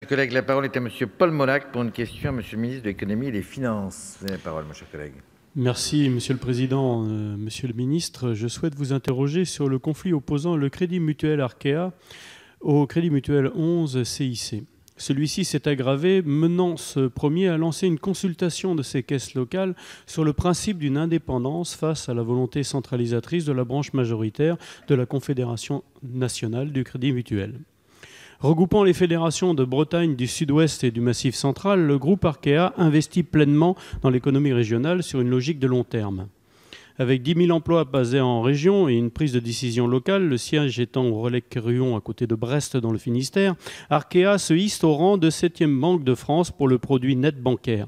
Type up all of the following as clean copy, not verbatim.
Collègue, la parole est à Monsieur Paul Molac pour une question à Monsieur le ministre de l'Économie et des Finances. Vous avez la parole, mon cher collègue. Merci, Monsieur le Président. Monsieur le Ministre, je souhaite vous interroger sur le conflit opposant le Crédit Mutuel Arkea au Crédit Mutuel 11 CIC. Celui-ci s'est aggravé, menant ce premier à lancer une consultation de ses caisses locales sur le principe d'une indépendance face à la volonté centralisatrice de la branche majoritaire de la Confédération nationale du Crédit Mutuel. Regroupant les fédérations de Bretagne, du Sud-Ouest et du Massif central, le groupe Arkea investit pleinement dans l'économie régionale sur une logique de long terme. Avec 10 000 emplois basés en région et une prise de décision locale, le siège étant au Relais-Quéruon à côté de Brest dans le Finistère, Arkea se hisse au rang de 7e banque de France pour le produit net bancaire.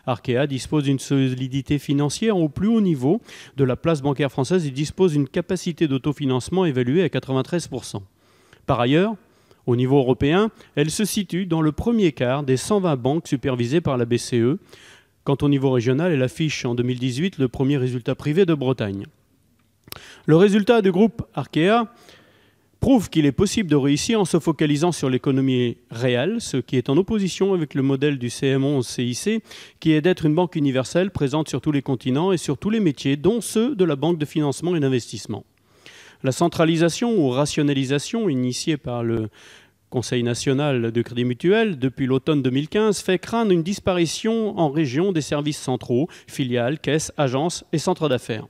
Arkea dispose d'une solidité financière au plus haut niveau de la place bancaire française et dispose d'une capacité d'autofinancement évaluée à 93%. Par ailleurs, au niveau européen, elle se situe dans le premier quart des 120 banques supervisées par la BCE. Quant au niveau régional, elle affiche en 2018 le premier résultat privé de Bretagne. Le résultat du groupe Arkea prouve qu'il est possible de réussir en se focalisant sur l'économie réelle, ce qui est en opposition avec le modèle du CM11-CIC, qui est d'être une banque universelle présente sur tous les continents et sur tous les métiers, dont ceux de la banque de financement et d'investissement. La centralisation ou rationalisation initiée par le Conseil national de crédit mutuel depuis l'automne 2015 fait craindre une disparition en région des services centraux, filiales, caisses, agences et centres d'affaires.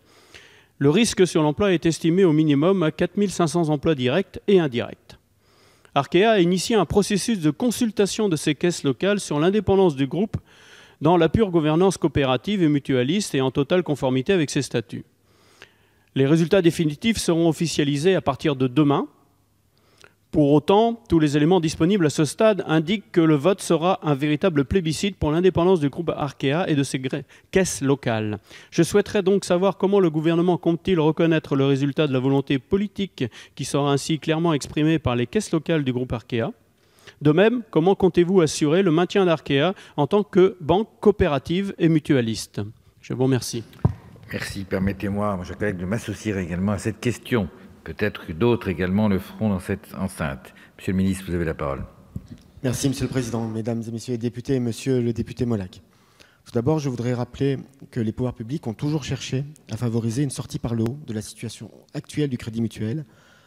Le risque sur l'emploi est estimé au minimum à 4 500 emplois directs et indirects. Arkea a initié un processus de consultation de ses caisses locales sur l'indépendance du groupe dans la pure gouvernance coopérative et mutualiste et en totale conformité avec ses statuts. Les résultats définitifs seront officialisés à partir de demain. Pour autant, tous les éléments disponibles à ce stade indiquent que le vote sera un véritable plébiscite pour l'indépendance du groupe Arkea et de ses caisses locales. Je souhaiterais donc savoir comment le gouvernement compte-t-il reconnaître le résultat de la volonté politique qui sera ainsi clairement exprimée par les caisses locales du groupe Arkea. De même, comment comptez-vous assurer le maintien d'Arkea en tant que banque coopérative et mutualiste? Je vous remercie. Merci. Permettez-moi, mon cher collègue, de m'associer également à cette question. Peut-être que d'autres également le feront dans cette enceinte. Monsieur le ministre, vous avez la parole. Merci, Monsieur le Président, Mesdames et Messieurs les députés, Monsieur le député Molac. Tout d'abord, je voudrais rappeler que les pouvoirs publics ont toujours cherché à favoriser une sortie par le haut de la situation actuelle du Crédit Mutuel,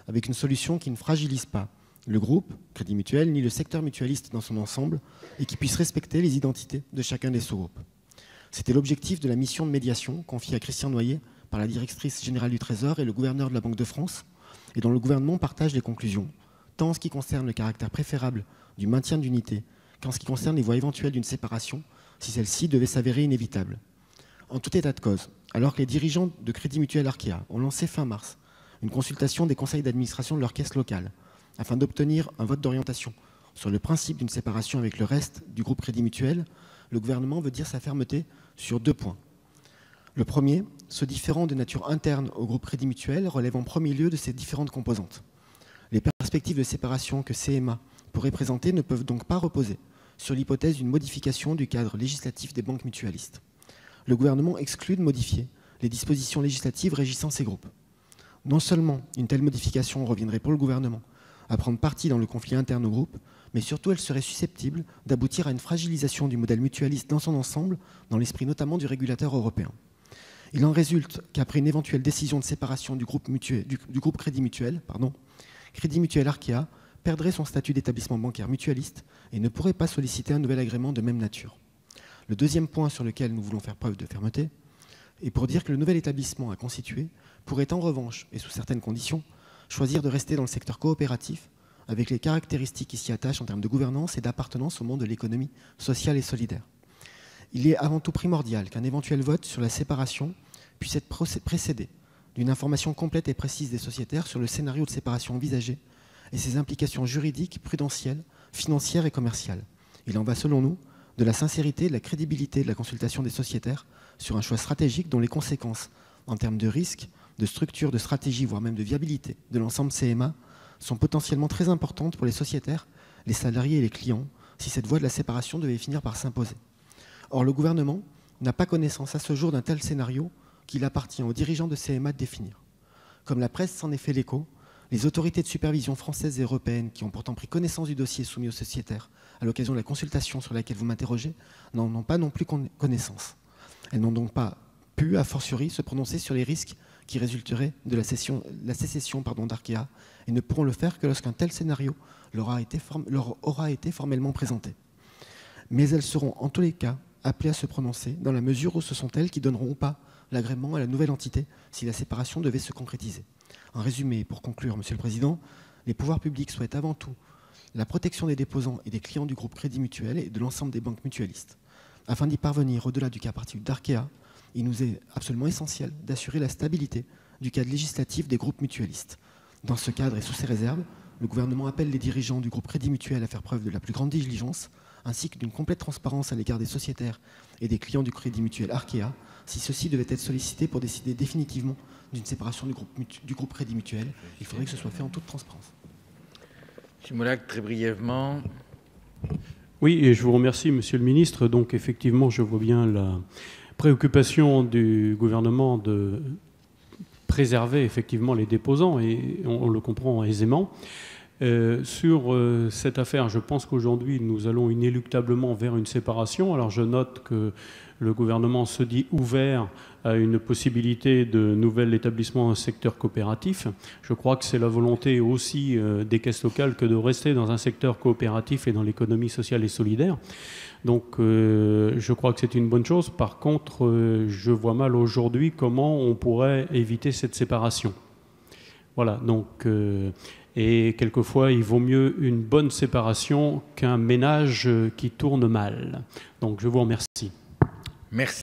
avec une solution qui ne fragilise pas le groupe Crédit Mutuel ni le secteur mutualiste dans son ensemble et qui puisse respecter les identités de chacun des sous-groupes. C'était l'objectif de la mission de médiation confiée à Christian Noyer par la directrice générale du Trésor et le gouverneur de la Banque de France, et dont le gouvernement partage les conclusions, tant en ce qui concerne le caractère préférable du maintien d'unité qu'en ce qui concerne les voies éventuelles d'une séparation, si celle-ci devait s'avérer inévitable. En tout état de cause, alors que les dirigeants de Crédit Mutuel Arkea ont lancé fin mars une consultation des conseils d'administration de leur caisse locale, afin d'obtenir un vote d'orientation sur le principe d'une séparation avec le reste du groupe Crédit Mutuel, le gouvernement veut dire sa fermeté sur 2 points. Le premier, ce différend de nature interne au groupe Crédit Mutuel relève en premier lieu de ses différentes composantes. Les perspectives de séparation que CMA pourrait présenter ne peuvent donc pas reposer sur l'hypothèse d'une modification du cadre législatif des banques mutualistes. Le gouvernement exclut de modifier les dispositions législatives régissant ces groupes. Non seulement une telle modification reviendrait pour le gouvernement à prendre parti dans le conflit interne au groupe, mais surtout elle serait susceptible d'aboutir à une fragilisation du modèle mutualiste dans son ensemble, dans l'esprit notamment du régulateur européen. Il en résulte qu'après une éventuelle décision de séparation du groupe Crédit Mutuel, Crédit Mutuel Arkea perdrait son statut d'établissement bancaire mutualiste et ne pourrait pas solliciter un nouvel agrément de même nature. Le deuxième point sur lequel nous voulons faire preuve de fermeté est pour dire que le nouvel établissement à constituer pourrait en revanche, et sous certaines conditions, choisir de rester dans le secteur coopératif avec les caractéristiques qui s'y attachent en termes de gouvernance et d'appartenance au monde de l'économie sociale et solidaire. Il est avant tout primordial qu'un éventuel vote sur la séparation puisse être précédé d'une information complète et précise des sociétaires sur le scénario de séparation envisagé et ses implications juridiques, prudentielles, financières et commerciales. Il en va, selon nous, de la sincérité et de la crédibilité de la consultation des sociétaires sur un choix stratégique dont les conséquences, en termes de risque, de structure, de stratégie, voire même de viabilité de l'ensemble CMA, sont potentiellement très importantes pour les sociétaires, les salariés et les clients, si cette voie de la séparation devait finir par s'imposer. Or, le gouvernement n'a pas connaissance à ce jour d'un tel scénario qu'il appartient aux dirigeants de CMA de définir. Comme la presse s'en est fait l'écho, Les autorités de supervision françaises et européennes, qui ont pourtant pris connaissance du dossier soumis aux sociétaires à l'occasion de la consultation sur laquelle vous m'interrogez, n'en ont pas non plus connaissance. Elles n'ont donc pas pu, a fortiori, se prononcer sur les risques qui résulteraient de la sécession d'Arkea, et ne pourront le faire que lorsqu'un tel scénario leur aura été formellement présenté. Mais elles seront en tous les cas appelées à se prononcer, dans la mesure où ce sont elles qui donneront ou pas l'agrément à la nouvelle entité si la séparation devait se concrétiser. En résumé, pour conclure, Monsieur le Président, les pouvoirs publics souhaitent avant tout la protection des déposants et des clients du groupe Crédit Mutuel et de l'ensemble des banques mutualistes. Afin d'y parvenir au-delà du cas particulier d'Arkea, il nous est absolument essentiel d'assurer la stabilité du cadre législatif des groupes mutualistes. Dans ce cadre et sous ces réserves, le gouvernement appelle les dirigeants du groupe Crédit Mutuel à faire preuve de la plus grande diligence, ainsi que d'une complète transparence à l'égard des sociétaires et des clients du Crédit Mutuel Arkea, si ceux-ci devaient être sollicités pour décider définitivement d'une séparation du groupe Crédit Mutuel. Il faudrait que ce soit fait en toute transparence. M. Molac, très brièvement. Oui, et je vous remercie, Monsieur le Ministre. Donc, effectivement, je vois bien la préoccupation du gouvernement de préserver effectivement les déposants, et on le comprend aisément. Sur cette affaire, je pense qu'aujourd'hui, nous allons inéluctablement vers une séparation. Alors, je note que le gouvernement se dit ouvert à une possibilité de nouvel établissement dans le secteur coopératif. Je crois que c'est la volonté aussi des caisses locales que de rester dans un secteur coopératif et dans l'économie sociale et solidaire. Donc, je crois que c'est une bonne chose. Par contre, je vois mal aujourd'hui comment on pourrait éviter cette séparation. Voilà, donc... Et quelquefois, il vaut mieux une bonne séparation qu'un ménage qui tourne mal. Donc, je vous remercie. Merci.